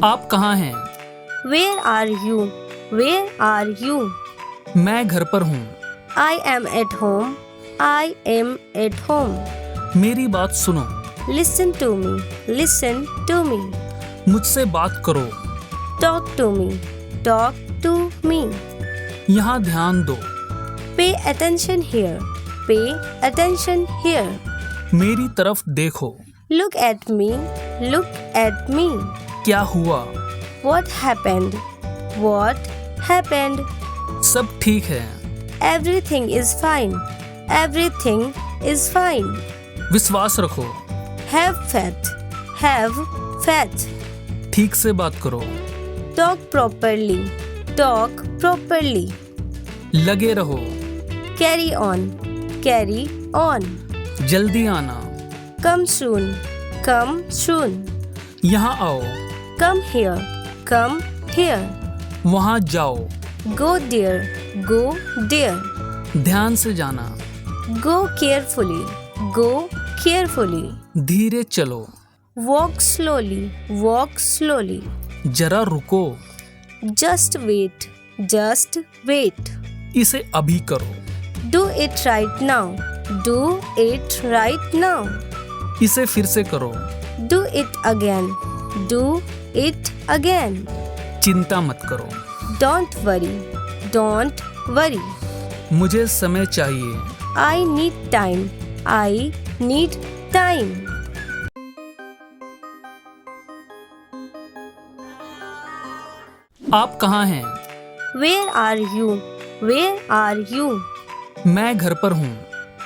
आप कहाँ हैं? Where are you? Where are you? मैं घर पर हूँ। I am at home. I am at home. मेरी बात सुनो। Listen to me. Listen to me. मुझसे बात करो। Talk to me. Talk to me. यहाँ ध्यान दो। Pay attention here. Pay attention here. मेरी तरफ देखो। Look at me. Look at me. क्या हुआ? What happened? What happened? सब ठीक है। Everything is fine. Everything is fine. विश्वास रखो। Have faith. Have faith. ठीक से बात करो। Talk properly. Talk properly. लगे रहो। Carry on. Carry on. जल्दी आना। Come soon. Come soon. यहाँ आओ। Come here. Come here. वहाँ जाओ। Go there. Go there. ध्यान से जाना। Go carefully. Go carefully. धीरे चलो। Walk slowly. Walk slowly. जरा रुको। Just wait. Just wait. इसे अभी करो। Do it right now. Do it right now. इसे फिर से करो। Do it again. Do it again. चिंता मत करो। Don't worry. Don't worry. मुझे समय चाहिए। I need time. I need time. आप कहाँ हैं? Where are you? Where are you? मैं घर पर हूँ।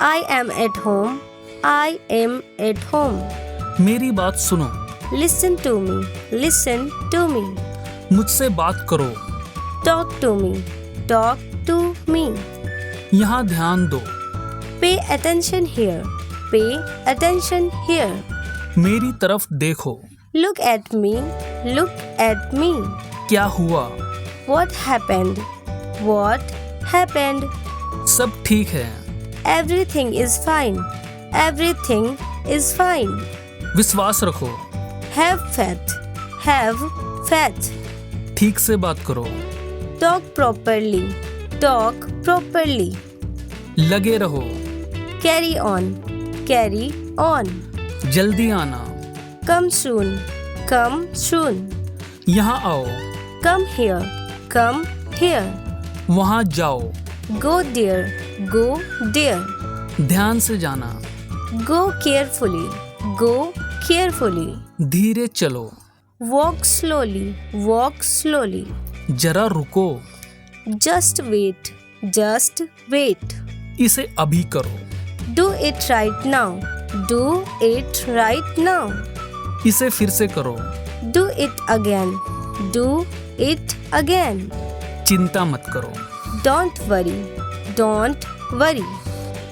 I am at home. I am at home. मेरी बात सुनो। Listen to me. Listen to me. मुझसे बात करो। Talk to me. Talk to me. यहाँ ध्यान दो। Pay attention here. Pay attention here. मेरी तरफ देखो। Look at me. Look at me. क्या हुआ? What happened? What happened? सब ठीक है। Everything is fine. Everything is fine. विश्वास रखो। Have faith. Have faith. ठीक से बात करो। Talk properly. Talk properly. लगे रहो। Carry on. Carry on. जल्दी आना। Come soon. Come soon. यहाँ आओ। Come here. Come here. वहाँ जाओ। Go there. Go there. ध्यान से जाना। Go carefully. Go carefully. धीरे चलो। Walk slowly. Walk slowly. जरा रुको। Just wait. Just wait. इसे अभी करो। Do it right now. Do it right now. इसे फिर से करो। Do it again. Do it again. चिंता मत करो। Don't worry. Don't worry.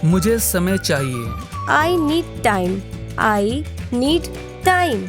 मुझे समय चाहिए। I need time. I need time.